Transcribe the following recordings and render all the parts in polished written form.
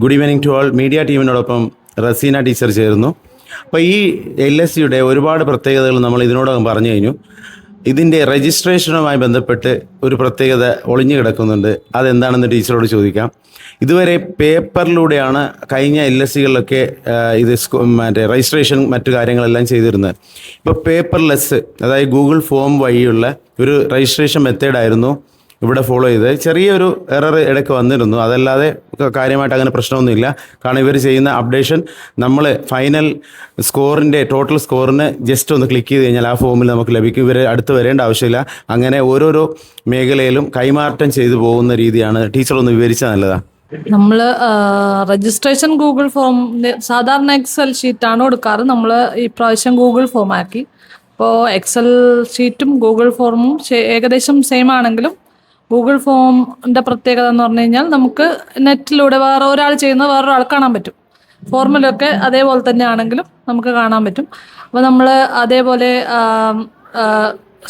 Good evening to all. Media ടീമിനോടൊപ്പം Raseena teacher ചേർന്നു. അപ്പോൾ ഈ LSCയുടെ ഒരുപാട് പ്രത്യേകതകൾ നമ്മൾ ഇതിനോടകം പറഞ്ഞു കഴിഞ്ഞു. ഇതിൻ്റെ രജിസ്ട്രേഷനുമായി ബന്ധപ്പെട്ട് ഒരു പ്രത്യേകത ഒളിഞ്ഞു കിടക്കുന്നുണ്ട്. അതെന്താണെന്ന് ടീച്ചറോട് ചോദിക്കാം. ഇതുവരെ പേപ്പറിലൂടെയാണ് കഴിഞ്ഞ LSCകളിലൊക്കെ ഇത് മറ്റേ രജിസ്ട്രേഷൻ മറ്റു കാര്യങ്ങളെല്ലാം ചെയ്തിരുന്നത്. ഇപ്പോൾ പേപ്പർലെസ്, അതായത് ഗൂഗിൾ ഫോം വഴിയുള്ള ഒരു രജിസ്ട്രേഷൻ മെത്തേഡായിരുന്നു ഇവിടെ ഫോളോ ചെയ്ത്. ചെറിയൊരു എറർ ഇടയ്ക്ക് വന്നിരുന്നു, അതല്ലാതെ കാര്യമായിട്ട് അങ്ങനെ പ്രശ്നമൊന്നുമില്ല. കാരണം ഇവർ ചെയ്യുന്ന അപ്ഡേഷൻ നമ്മൾ ഫൈനൽ സ്കോറിൻ്റെ ടോട്ടൽ സ്കോറിന് ജസ്റ്റ് ഒന്ന് ക്ലിക്ക് ചെയ്ത് കഴിഞ്ഞാൽ ആ ഫോമിൽ നമുക്ക് ലഭിക്കും. ഇവർ അടുത്ത് വരേണ്ട ആവശ്യമില്ല. അങ്ങനെ ഓരോരോ മേഖലയിലും കൈമാറ്റം ചെയ്തു പോകുന്ന രീതിയാണ്. ടീച്ചർ ഒന്ന് വിവരിച്ചാൽ നല്ലതാണ്. നമ്മൾ രജിസ്ട്രേഷൻ ഗൂഗിൾ ഫോം സാധാരണ എക്സൽ ഷീറ്റാണ് കൊടുക്കാറ്. നമ്മൾ ഈ പ്രാവശ്യം ഗൂഗിൾ ഫോം ആക്കി. അപ്പോൾ എക്സൽ ഷീറ്റും ഗൂഗിൾ ഫോമും ഏകദേശം സെയിം ആണെങ്കിലും ഗൂഗിൾ ഫോമിൻ്റെ പ്രത്യേകത എന്ന് പറഞ്ഞു കഴിഞ്ഞാൽ നമുക്ക് നെറ്റിലൂടെ വേറെ ഒരാൾ ചെയ്യുന്നത് വേറൊരാൾ കാണാൻ പറ്റും. ഫോർമുലയൊക്കെ അതേപോലെ തന്നെ ആണെങ്കിലും നമുക്ക് കാണാൻ പറ്റും. അപ്പോൾ നമ്മൾ അതേപോലെ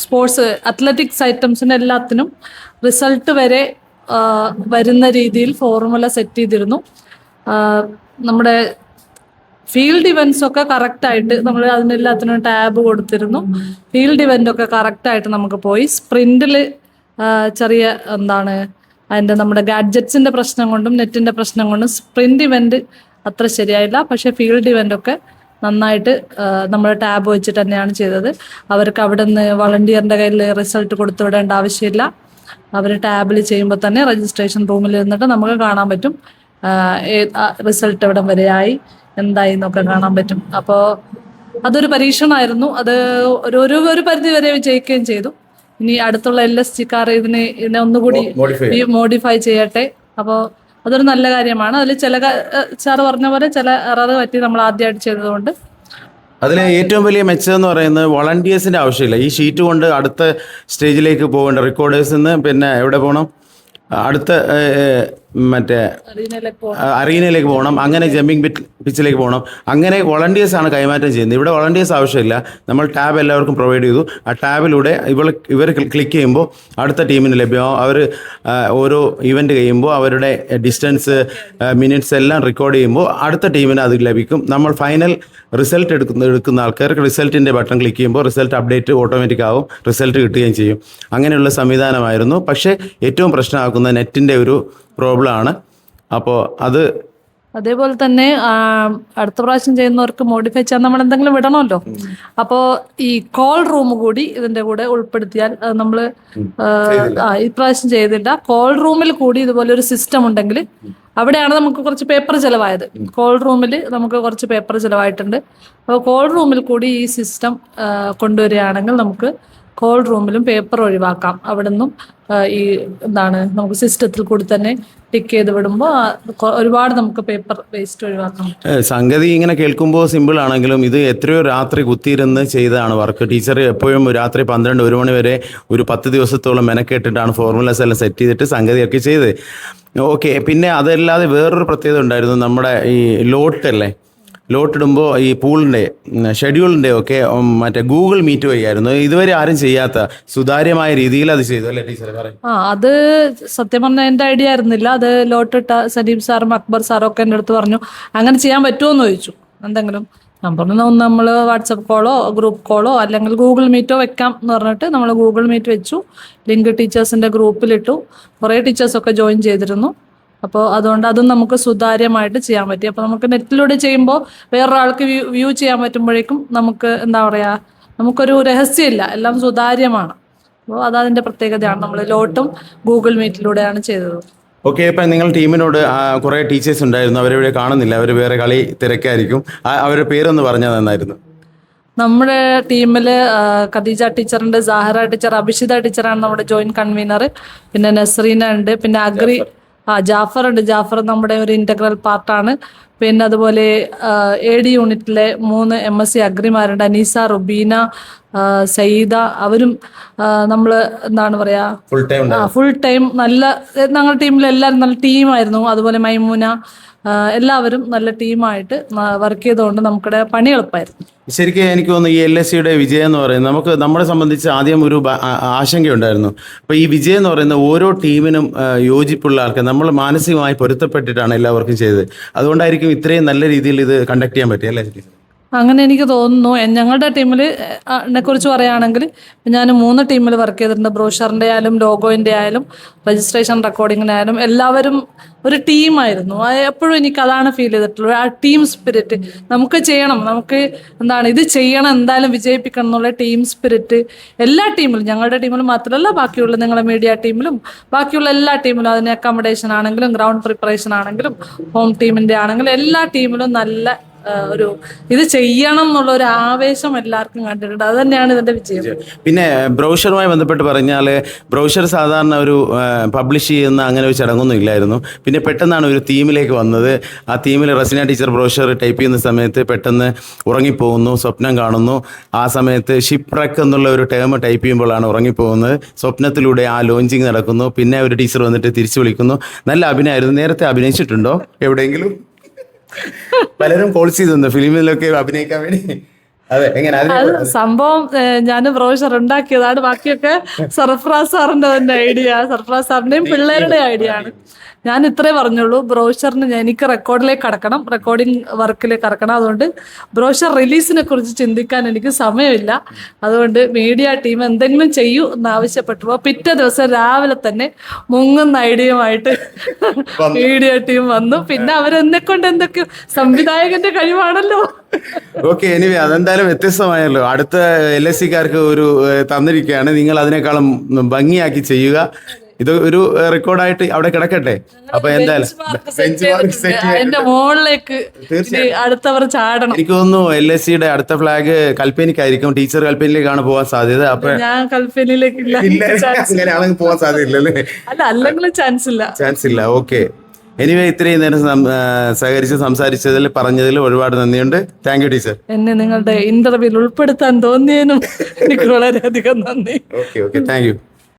സ്പോർട്സ് അത്ലറ്റിക്സ് ഐറ്റംസിൻ്റെ എല്ലാത്തിനും റിസൾട്ട് വരെ വരുന്ന രീതിയിൽ ഫോർമുല സെറ്റ് ചെയ്തിരുന്നു. നമ്മുടെ ഫീൽഡ് ഇവൻറ്റ്സ് ഒക്കെ കറക്റ്റായിട്ട് നമ്മൾ അതിനെല്ലാത്തിനും ടാബ് കൊടുത്തിരുന്നു. ഫീൽഡ് ഇവൻ്റ് ഒക്കെ കറക്റ്റായിട്ട് നമുക്ക് പോയി. സ്പ്രിൻറ്റിൽ ചെറിയ അതിൻ്റെ നമ്മുടെ ഗാഡ്ജറ്റ്സിൻ്റെ പ്രശ്നം കൊണ്ടും നെറ്റിൻ്റെ പ്രശ്നം കൊണ്ടും സ്പ്രിൻറ്റ് ഇവൻ്റ് അത്ര ശരിയായില്ല. പക്ഷേ ഫീൽഡ് ഇവൻ്റൊക്കെ നന്നായിട്ട് നമ്മൾ ടാബ് വെച്ചിട്ട് തന്നെയാണ് ചെയ്തത്. അവർക്ക് അവിടെ നിന്ന് വളണ്ടിയറിൻ്റെ കയ്യിൽ റിസൾട്ട് കൊടുത്തു വിടേണ്ട ആവശ്യമില്ല. അവർ ടാബിൽ ചെയ്യുമ്പോൾ തന്നെ രജിസ്ട്രേഷൻ റൂമിൽ ഇരുന്നിട്ട് നമുക്ക് കാണാൻ പറ്റും റിസൾട്ട് എവിടം വരെയായി എന്തായി എന്നൊക്കെ കാണാൻ പറ്റും. അപ്പോൾ അതൊരു പരീക്ഷണമായിരുന്നു. അത് ഒരു പരിധി വരെ വിജയിക്കുകയും ചെയ്തു. ഇനി അടുത്തുള്ള LSCക്കാർ ഇതിനെ ഒന്നുകൂടി മോഡിഫൈ ചെയ്യട്ടെ. അപ്പോൾ അതൊരു നല്ല കാര്യമാണ്. അതിൽ ചില സാറ് പറഞ്ഞ പോലെ ചില എറർ പറ്റി നമ്മൾ ആദ്യമായിട്ട് ചെയ്തതുകൊണ്ട്. അതിലെ ഏറ്റവും വലിയ മെച്ചം എന്ന് പറയുന്നത് വോളണ്ടിയേഴ്സിൻ്റെ ആവശ്യമില്ല. ഈ ഷീറ്റ് കൊണ്ട് അടുത്ത സ്റ്റേജിലേക്ക് പോകേണ്ട റെക്കോർഡേഴ്സിൽ നിന്ന് പിന്നെ എവിടെ പോകണം, അടുത്ത മറ്റേ അറീനയിലേക്ക് പോകണം, അങ്ങനെ ജമ്പിങ് പിച്ചിലേക്ക് പോകണം. അങ്ങനെ വോളണ്ടിയേഴ്സാണ് കൈമാറ്റം ചെയ്യുന്നത്. ഇവിടെ വോളണ്ടിയേഴ്സ് ആവശ്യമില്ല. നമ്മൾ ടാബ് എല്ലാവർക്കും പ്രൊവൈഡ് ചെയ്തു. ആ ടാബിലൂടെ ഇവർ ക്ലിക്ക് ചെയ്യുമ്പോൾ അടുത്ത ടീമിന് ലഭ്യമാവും. അവർ ഓരോ ഇവൻ്റ് കഴിയുമ്പോൾ അവരുടെ ഡിസ്റ്റൻസ്, മിനിറ്റ്സ് എല്ലാം റെക്കോർഡ് ചെയ്യുമ്പോൾ അടുത്ത ടീമിന് അത് ലഭിക്കും. നമ്മൾ ഫൈനൽ റിസൾട്ട് എടുക്കുന്ന ആൾക്കാർക്ക് റിസൾട്ടിൻ്റെ ബട്ടൺ ക്ലിക്ക് ചെയ്യുമ്പോൾ റിസൾട്ട് അപ്ഡേറ്റ് ഓട്ടോമാറ്റിക് ആവും, റിസൾട്ട് കിട്ടുകയും ചെയ്യും. അങ്ങനെയുള്ള സംവിധാനമായിരുന്നു. പക്ഷേ ഏറ്റവും പ്രശ്നമാക്കുന്ന നെറ്റിൻ്റെ ഒരു പ്രോബ്ലമാണ്. അപ്പോൾ അതേപോലെ തന്നെ അടുത്ത പ്രാവശ്യം ചെയ്യുന്നവർക്ക് മോഡിഫൈ ചെയ്യാൻ നമ്മൾ എന്തെങ്കിലും വിടണമല്ലോ. അപ്പോൾ ഈ കോൾ റൂം കൂടി ഇതിൻ്റെ കൂടെ ഉൾപ്പെടുത്തിയാൽ നമ്മൾ ഈ പ്രാവശ്യം ചെയ്തില്ല. കോൾ റൂമിൽ കൂടി ഇതുപോലെ ഒരു സിസ്റ്റം ഉണ്ടെങ്കിൽ അവിടെയാണ് നമുക്ക് കുറച്ച് പേപ്പർ ചിലവായത്. കോൾ റൂമിൽ നമുക്ക് കുറച്ച് പേപ്പർ ചിലവായിട്ടുണ്ട്. അപ്പോൾ കോൾ റൂമിൽ കൂടി ഈ സിസ്റ്റം കൊണ്ടുവരികയാണെങ്കിൽ നമുക്ക് കോൾ റൂമിലും പേപ്പർ ഒഴിവാക്കാം. അവിടെ നിന്നും ഈ നമുക്ക് സിസ്റ്റത്തിൽ കൂടി തന്നെ ടിക്ക് ചെയ്ത് വിടുമ്പോൾ ഒരുപാട് നമുക്ക് പേപ്പർ വേസ്റ്റ് ഒഴിവാക്കാം. സംഗതി ഇങ്ങനെ കേൾക്കുമ്പോൾ സിമ്പിൾ ആണെങ്കിലും ഇത് എത്രയോ രാത്രി കുത്തിയിരുന്ന് ചെയ്തതാണ് വർക്ക്. ടീച്ചർ എപ്പോഴും രാത്രി 12-1 മണി വരെ ഒരു 10 ദിവസത്തോളം മെനക്കെട്ടിട്ടാണ് ഫോർമുലാസ് എല്ലാം സെറ്റ് ചെയ്തിട്ട് സംഗതിയൊക്കെ ചെയ്ത്. ഓക്കെ, പിന്നെ അതല്ലാതെ വേറൊരു പ്രത്യേകത ഉണ്ടായിരുന്നു. നമ്മുടെ ഈ ലോട്ടിടുമ്പോൾ ഈ പൂളിൻ്റെ ഷെഡ്യൂളിൻ്റെ ഒക്കെ മറ്റേ ഗൂഗിൾ മീറ്റ് വഴിയായിരുന്നു. ഇതുവരെ ആരും ചെയ്യാത്ത സുതാര്യമായ രീതിയിൽ അത് ചെയ്തു, അല്ലേ ടീച്ചർ? അത് സത്യം പറഞ്ഞാൽ എൻ്റെ ഐഡിയ ആയിരുന്നില്ല. അത് ലോട്ടിട്ട സലീം സാറും അക്ബർ സാറും ഒക്കെ എൻ്റെ അടുത്ത് പറഞ്ഞു അങ്ങനെ ചെയ്യാൻ പറ്റുമോ എന്ന് ചോദിച്ചു. എന്തെങ്കിലും ഞാൻ പറഞ്ഞു, നമ്മൾ വാട്സപ്പ് കോളോ ഗ്രൂപ്പ് കോളോ അല്ലെങ്കിൽ ഗൂഗിൾ മീറ്റോ വെക്കാം എന്ന് പറഞ്ഞിട്ട് നമ്മൾ ഗൂഗിൾ മീറ്റ് വെച്ചു. ലിങ്ക് ടീച്ചേഴ്സിൻ്റെ ഗ്രൂപ്പിലിട്ടു. കുറേ ടീച്ചേഴ്സൊക്കെ ജോയിൻ ചെയ്തിരുന്നു. അപ്പോൾ അതുകൊണ്ട് അതും നമുക്ക് സുതാര്യമായിട്ട് ചെയ്യാൻ പറ്റി. അപ്പോൾ നമുക്ക് നെറ്റിലൂടെ ചെയ്യുമ്പോൾ വേറൊരാൾക്ക് വ്യൂ ചെയ്യാൻ പറ്റുമ്പോഴേക്കും നമുക്ക് നമുക്കൊരു രഹസ്യമില്ല, എല്ലാം സുതാര്യമാണ്. അപ്പോൾ അതതിൻ്റെ പ്രത്യേകതയാണ്. നമ്മൾ ലോട്ടും ഗൂഗിൾ മീറ്റിലൂടെയാണ് ചെയ്തത്. ഓക്കെ, ഇപ്പം നിങ്ങൾ ടീമിനോട് കുറേ ടീച്ചേഴ്സ് ഉണ്ടായിരുന്നു, അവരിവിടെ കാണുന്നില്ല, അവർ വേറെ കളി തിരക്കായിരിക്കും. അവരുടെ പേരൊന്ന് പറഞ്ഞാൽ നന്നായിരുന്നു. നമ്മുടെ ടീമിൽ ഖദീജ ടീച്ചറുണ്ട്, സാഹറ ടീച്ചർ, അഭിഷിത ടീച്ചറാണ് നമ്മുടെ ജോയിന്റ് കൺവീനർ. പിന്നെ നസ്രീന ഉണ്ട്, പിന്നെ ജാഫർ ഉണ്ട്. ജാഫർ നമ്മുടെ ഒരു ഇൻ്റഗ്രൽ പാർട്ടാണ്. പിന്നെ അതുപോലെ AD യൂണിറ്റിലെ 3 MSc അഗ്രിമാരുണ്ട്. അനീസ, റുബീന, സയ്യിദ. അവരും നമ്മൾ ഫുൾ ടൈം നല്ല ഞങ്ങളുടെ ടീമിൽ എല്ലാവരും നല്ല ടീമായിരുന്നു. അതുപോലെ മൈമൂന, എല്ലാവരും നല്ല ടീമായിട്ട് വർക്ക് ചെയ്തുകൊണ്ട് നമുക്കിടെ പണി എളുപ്പമായിരുന്നു. ശരിക്കും എനിക്ക് തോന്നുന്നു ഈ LSCയുടെ വിജയം എന്ന് പറയുന്നത് നമ്മളെ സംബന്ധിച്ച് ആദ്യം ഒരു ആശങ്കയുണ്ടായിരുന്നു. അപ്പോൾ ഈ വിജയം എന്ന് പറയുന്നത് ഓരോ ടീമിനും യോജിപ്പുള്ള ആൾക്കാർ നമ്മൾ മാനസികമായി പൊരുത്തപ്പെട്ടിട്ടാണ് എല്ലാവർക്കും ചെയ്തത്. അതുകൊണ്ടായിരിക്കും ഇത്രയും നല്ല രീതിയിൽ ഇത് കണ്ടക്ട് ചെയ്യാൻ പറ്റിയ അല്ലേ? അങ്ങനെ എനിക്ക് തോന്നുന്നു. ഞങ്ങളുടെ ടീമിൽ കുറിച്ച് പറയുകയാണെങ്കിൽ ഞാൻ 3 ടീമിൽ വർക്ക് ചെയ്തിട്ടുണ്ട്. ബ്രോഷറിൻ്റെ ആയാലും ലോഗോൻ്റെ ആയാലും രജിസ്ട്രേഷൻ റെക്കോർഡിങ്ങിനായാലും എല്ലാവരും ഒരു ടീമായിരുന്നു. എപ്പോഴും എനിക്ക് അതാണ് ഫീൽ ചെയ്തിട്ടുള്ളത്, ആ ടീം സ്പിരിറ്റ്. നമുക്ക് ചെയ്യണം, നമുക്ക് ഇത് ചെയ്യണം, എന്തായാലും വിജയിപ്പിക്കണം എന്നുള്ള ടീം സ്പിരിറ്റ് എല്ലാ ടീമിലും, ഞങ്ങളുടെ ടീമിലും മാത്രമല്ല ബാക്കിയുള്ള നിങ്ങളുടെ മീഡിയ ടീമിലും ബാക്കിയുള്ള എല്ലാ ടീമിലും, അതിന് അക്കോമഡേഷൻ ആണെങ്കിലും ഗ്രൗണ്ട് പ്രിപ്പറേഷൻ ആണെങ്കിലും ഹോം ടീമിൻ്റെ ആണെങ്കിലും എല്ലാ ടീമിലും നല്ല ഒരു ഇത് ചെയ്യണം എന്നുള്ള ഒരു ആവേശം എല്ലാവർക്കും കണ്ടിട്ടുണ്ട്. അത് തന്നെയാണ് ഇതിന്റെ വിജയം. പിന്നെ ബ്രൗഷറുമായി ബന്ധപ്പെട്ട് പറഞ്ഞാൽ ബ്രൗഷർ സാധാരണ ഒരു പബ്ലിഷ് ചെയ്യുന്ന അങ്ങനെ ഒരു ചടങ്ങൊന്നും ഇല്ലായിരുന്നു. പിന്നെ പെട്ടെന്നാണ് ഒരു തീമിലേക്ക് വന്നത്. ആ തീമിൽ റസീന ടീച്ചർ ബ്രൗഷർ ടൈപ്പ് ചെയ്യുന്ന സമയത്ത് പെട്ടെന്ന് ഉറങ്ങിപ്പോകുന്നു, സ്വപ്നം കാണുന്നു. ആ സമയത്ത് ഷിപ്പ് റെക്ക് എന്നുള്ള ഒരു ടേം ടൈപ്പ് ചെയ്യുമ്പോഴാണ് ഉറങ്ങിപ്പോകുന്നത്. സ്വപ്നത്തിലൂടെ ആ ലോഞ്ചിങ് നടക്കുന്നു. പിന്നെ ഒരു ടീച്ചർ വന്നിട്ട് തിരിച്ചു വിളിക്കുന്നു. നല്ല അഭിനയമായിരുന്നു. നേരത്തെ അഭിനയിച്ചിട്ടുണ്ടോ എവിടെയെങ്കിലും? പലരും കോൾ ചെയ്തു ഫിലിമിലൊക്കെ അഭിനയിക്കാൻ വേണ്ടി. അതെ, അത് സംഭവം ഞാൻ ബ്രോഷർ ഉണ്ടാക്കിയതാണ്. ബാക്കിയൊക്കെ സർഫറാസ് സാറിന്റെ തന്നെ ഐഡിയ, സർഫറാസ് സാറിന്റെയും പിള്ളേരുടെ ഐഡിയ ആണ്. ഞാൻ ഇത്രേ പറഞ്ഞുള്ളൂ, ബ്രോഷറിന് എനിക്ക് റെക്കോർഡിലേക്ക് കടക്കണം, റെക്കോർഡിങ് വർക്കിലേക്ക് കടക്കണം. അതുകൊണ്ട് ബ്രോഷർ റിലീസിനെ കുറിച്ച് ചിന്തിക്കാൻ എനിക്ക് സമയമില്ല. അതുകൊണ്ട് മീഡിയ ടീം എന്തെങ്കിലും ചെയ്യൂ എന്നാവശ്യപ്പെട്ടു. പിറ്റേ ദിവസം രാവിലെ തന്നെ മുങ്ങുന്ന ഐഡിയയുമായിട്ട് മീഡിയ ടീം വന്നു. പിന്നെ അവരെന്നെ കൊണ്ട് എന്തൊക്കെയോ, സംവിധായകന്റെ കഴിവാണല്ലോ. ഓക്കെ, എനിവേ അതെന്തായാലും വ്യത്യസ്തമായല്ലോ. അടുത്ത LSCക്കാർക്ക് ഒരു തന്നിരിക്കുകയാണ്. നിങ്ങൾ അതിനേക്കാളും ഭംഗിയാക്കി ചെയ്യുക. ഇത് ഒരു റെക്കോർഡായിട്ട് അവിടെ കിടക്കട്ടെ. അപ്പൊ എന്തായാലും അതിന്റെ മുകളിലേക്ക് അടുത്തവർ ചാടണം. എനിക്ക് തോന്നുന്നു LSCയുടെ അടുത്ത ഫ്ലാഗ് കൽപ്പനിക്കായിരിക്കും. ടീച്ചർ കൽപ്പനിലേക്കാണ് പോകാൻ സാധ്യത. അപ്പൊ ഞാൻ കൽപ്പനിലേക്കില്ല, അങ്ങനെയാണെങ്കിൽ പോകാൻ സാധ്യതയില്ലല്ലേ? അല്ലെങ്കിലും ചാൻസ് ഇല്ല. ഓക്കെ, എനിവേ ഇത്രയും നേരം സഹകരിച്ച് സംസാരിച്ചതിൽ പറഞ്ഞതിൽ ഒരുപാട് നന്ദിയുണ്ട്. Thank you teacher. എന്നെ നിങ്ങളുടെ ഇന്റർവ്യൂവിൽ ഉൾപ്പെടുത്താൻ തോന്നിയതിനും എനിക്ക് വളരെയധികം നന്ദി. Okay, thank you.